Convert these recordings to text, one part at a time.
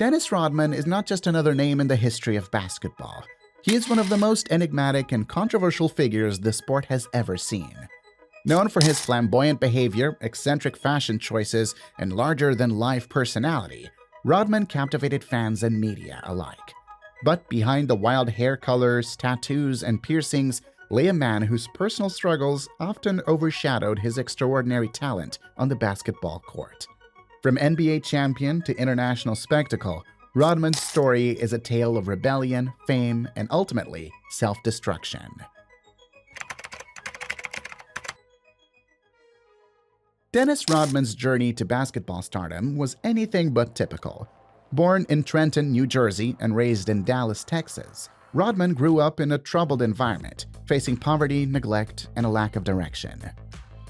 Dennis Rodman is not just another name in the history of basketball. He is one of the most enigmatic and controversial figures the sport has ever seen. Known for his flamboyant behavior, eccentric fashion choices, and larger-than-life personality, Rodman captivated fans and media alike. But behind the wild hair colors, tattoos, and piercings lay a man whose personal struggles often overshadowed his extraordinary talent on the basketball court. From NBA champion to international spectacle, Rodman's story is a tale of rebellion, fame, and ultimately, self-destruction. Dennis Rodman's journey to basketball stardom was anything but typical. Born in Trenton, New Jersey, and raised in Dallas, Texas, Rodman grew up in a troubled environment, facing poverty, neglect, and a lack of direction.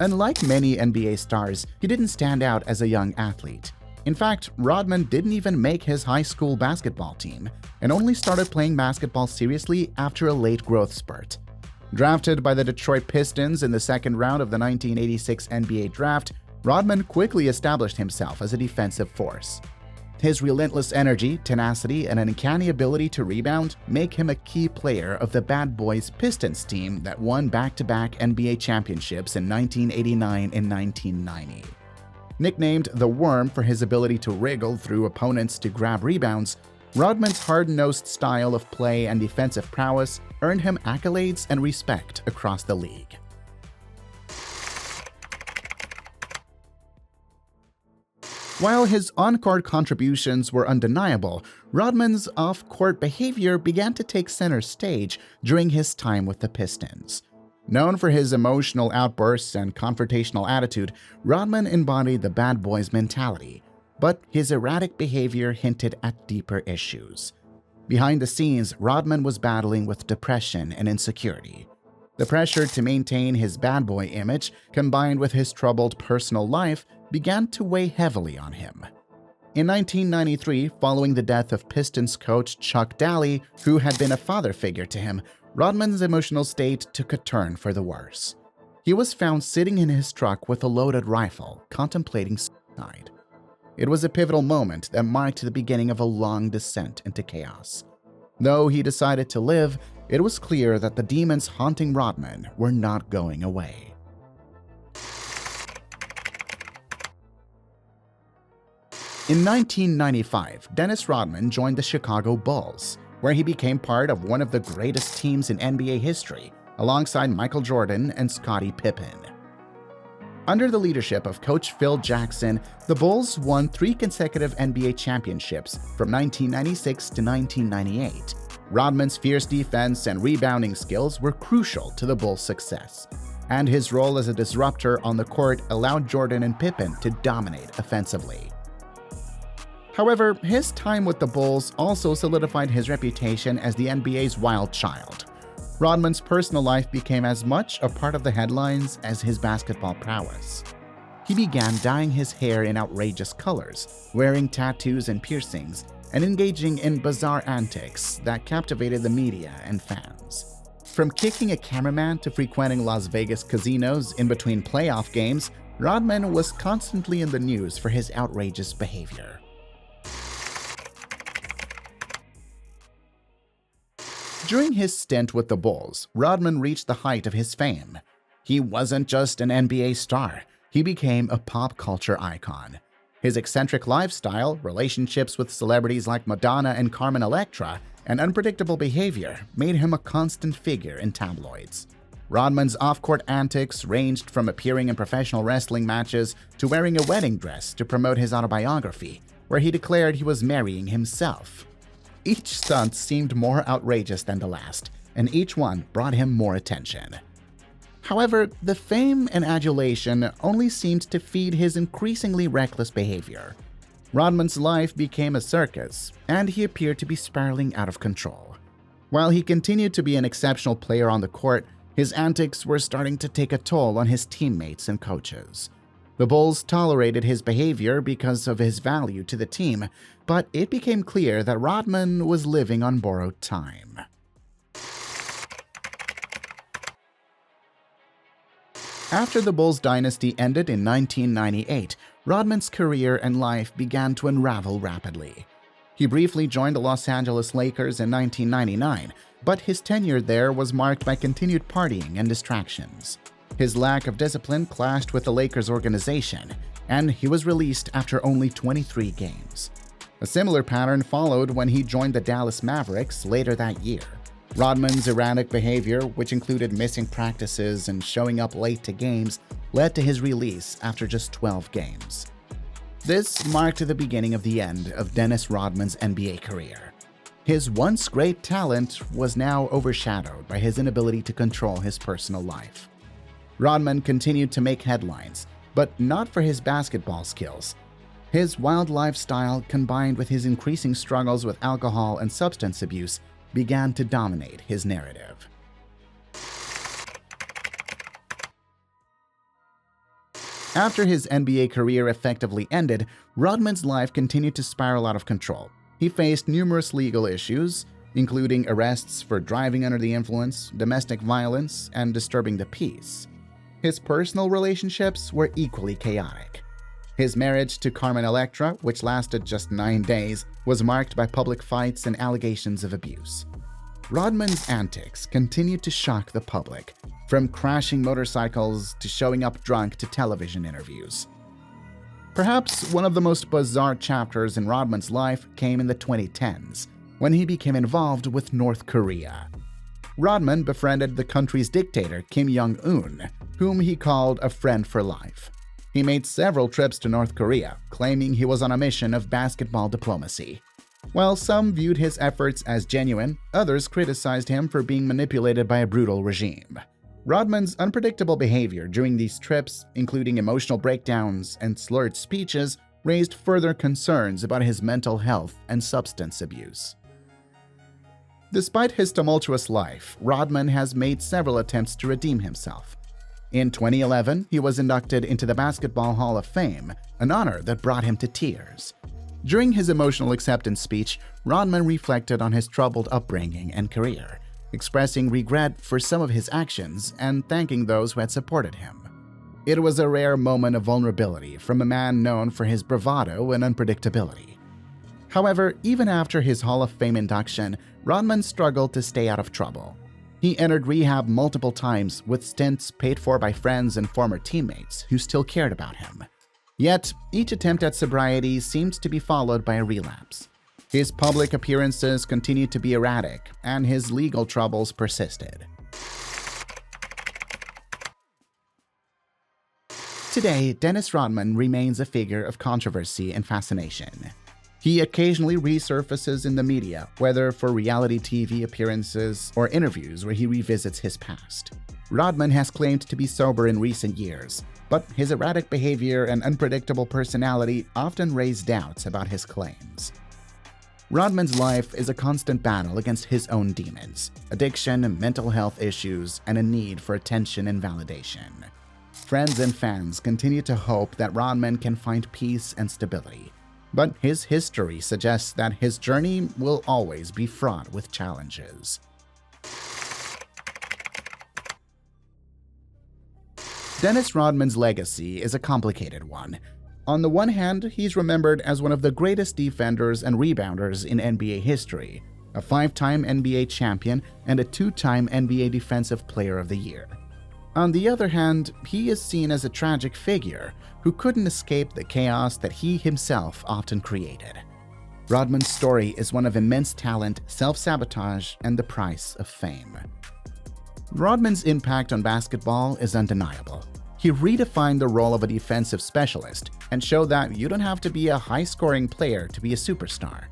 Unlike many NBA stars, he didn't stand out as a young athlete. In fact, Rodman didn't even make his high school basketball team and only started playing basketball seriously after a late growth spurt. Drafted by the Detroit Pistons in the second round of the 1986 NBA draft, Rodman quickly established himself as a defensive force. His relentless energy, tenacity, and uncanny ability to rebound make him a key player of the Bad Boys Pistons team that won back-to-back NBA championships in 1989 and 1990. Nicknamed the Worm for his ability to wriggle through opponents to grab rebounds, Rodman's hard-nosed style of play and defensive prowess earned him accolades and respect across the league. While his on-court contributions were undeniable, Rodman's off-court behavior began to take center stage during his time with the Pistons. Known for his emotional outbursts and confrontational attitude, Rodman embodied the bad boys mentality, but his erratic behavior hinted at deeper issues. Behind the scenes, Rodman was battling with depression and insecurity. The pressure to maintain his bad boy image, combined with his troubled personal life, began to weigh heavily on him. In 1993, following the death of Pistons coach Chuck Daly, who had been a father figure to him, Rodman's emotional state took a turn for the worse. He was found sitting in his truck with a loaded rifle, contemplating suicide. It was a pivotal moment that marked the beginning of a long descent into chaos. Though he decided to live, it was clear that the demons haunting Rodman were not going away. In 1995, Dennis Rodman joined the Chicago Bulls, where he became part of one of the greatest teams in NBA history, alongside Michael Jordan and Scottie Pippen. Under the leadership of coach Phil Jackson, the Bulls won 3 consecutive NBA championships from 1996 to 1998. Rodman's fierce defense and rebounding skills were crucial to the Bulls' success, and his role as a disruptor on the court allowed Jordan and Pippen to dominate offensively. However, his time with the Bulls also solidified his reputation as the NBA's wild child. Rodman's personal life became as much a part of the headlines as his basketball prowess. He began dyeing his hair in outrageous colors, wearing tattoos and piercings, and engaging in bizarre antics that captivated the media and fans. From kicking a cameraman to frequenting Las Vegas casinos in between playoff games, Rodman was constantly in the news for his outrageous behavior. During his stint with the Bulls, Rodman reached the height of his fame. He wasn't just an NBA star, he became a pop culture icon. His eccentric lifestyle, relationships with celebrities like Madonna and Carmen Electra, and unpredictable behavior made him a constant figure in tabloids. Rodman's off-court antics ranged from appearing in professional wrestling matches to wearing a wedding dress to promote his autobiography, where he declared he was marrying himself. Each stunt seemed more outrageous than the last, and each one brought him more attention. However, the fame and adulation only seemed to feed his increasingly reckless behavior. Rodman's life became a circus, and he appeared to be spiraling out of control. While he continued to be an exceptional player on the court, his antics were starting to take a toll on his teammates and coaches. The Bulls tolerated his behavior because of his value to the team, but it became clear that Rodman was living on borrowed time. After the Bulls dynasty ended in 1998, Rodman's career and life began to unravel rapidly. He briefly joined the Los Angeles Lakers in 1999, but his tenure there was marked by continued partying and distractions. His lack of discipline clashed with the Lakers organization, and he was released after only 23 games. A similar pattern followed when he joined the Dallas Mavericks later that year. Rodman's erratic behavior, which included missing practices and showing up late to games, led to his release after just 12 games. This marked the beginning of the end of Dennis Rodman's NBA career. His once great talent was now overshadowed by his inability to control his personal life. Rodman continued to make headlines, but not for his basketball skills. His wild lifestyle, combined with his increasing struggles with alcohol and substance abuse, began to dominate his narrative. After his NBA career effectively ended, Rodman's life continued to spiral out of control. He faced numerous legal issues, including arrests for driving under the influence, domestic violence, and disturbing the peace. His personal relationships were equally chaotic. His marriage to Carmen Electra, which lasted just 9 days, was marked by public fights and allegations of abuse. Rodman's antics continued to shock the public, from crashing motorcycles to showing up drunk to television interviews. Perhaps one of the most bizarre chapters in Rodman's life came in the 2010s, when he became involved with North Korea. Rodman befriended the country's dictator Kim Jong-un, whom he called a friend for life. He made several trips to North Korea, claiming he was on a mission of basketball diplomacy. While some viewed his efforts as genuine, others criticized him for being manipulated by a brutal regime. Rodman's unpredictable behavior during these trips, including emotional breakdowns and slurred speeches, raised further concerns about his mental health and substance abuse. Despite his tumultuous life, Rodman has made several attempts to redeem himself. In 2011, he was inducted into the Basketball Hall of Fame, an honor that brought him to tears. During his emotional acceptance speech, Rodman reflected on his troubled upbringing and career, expressing regret for some of his actions and thanking those who had supported him. It was a rare moment of vulnerability from a man known for his bravado and unpredictability. However, even after his Hall of Fame induction, Rodman struggled to stay out of trouble. He entered rehab multiple times with stints paid for by friends and former teammates who still cared about him. Yet, each attempt at sobriety seemed to be followed by a relapse. His public appearances continued to be erratic, and his legal troubles persisted. Today, Dennis Rodman remains a figure of controversy and fascination. He occasionally resurfaces in the media, whether for reality TV appearances or interviews where he revisits his past. Rodman has claimed to be sober in recent years, but his erratic behavior and unpredictable personality often raise doubts about his claims. Rodman's life is a constant battle against his own demons, addiction, mental health issues, and a need for attention and validation. Friends and fans continue to hope that Rodman can find peace and stability, but his history suggests that his journey will always be fraught with challenges. Dennis Rodman's legacy is a complicated one. On the one hand, he's remembered as one of the greatest defenders and rebounders in NBA history, a 5-time NBA champion and a 2-time NBA Defensive Player of the Year. On the other hand, he is seen as a tragic figure who couldn't escape the chaos that he himself often created. Rodman's story is one of immense talent, self-sabotage, and the price of fame. Rodman's impact on basketball is undeniable. He redefined the role of a defensive specialist and showed that you don't have to be a high-scoring player to be a superstar.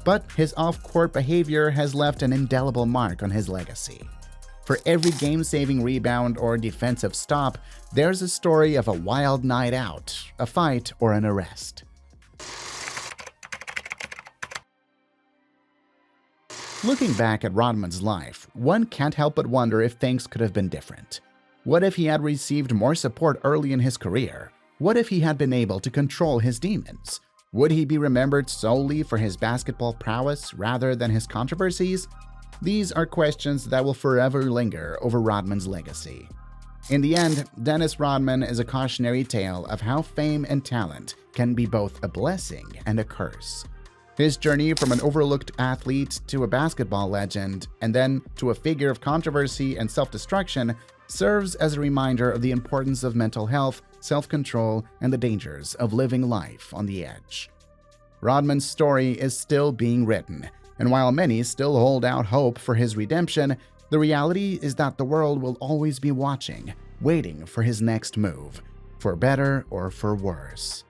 But his off-court behavior has left an indelible mark on his legacy. For every game-saving rebound or defensive stop, there's a story of a wild night out, a fight, or an arrest. Looking back at Rodman's life, one can't help but wonder if things could have been different. What if he had received more support early in his career? What if he had been able to control his demons? Would he be remembered solely for his basketball prowess rather than his controversies? These are questions that will forever linger over Rodman's legacy. In the end, Dennis Rodman is a cautionary tale of how fame and talent can be both a blessing and a curse. His journey from an overlooked athlete to a basketball legend, and then to a figure of controversy and self-destruction, serves as a reminder of the importance of mental health, self-control, and the dangers of living life on the edge. Rodman's story is still being written, and while many still hold out hope for his redemption, the reality is that the world will always be watching, waiting for his next move, for better or for worse.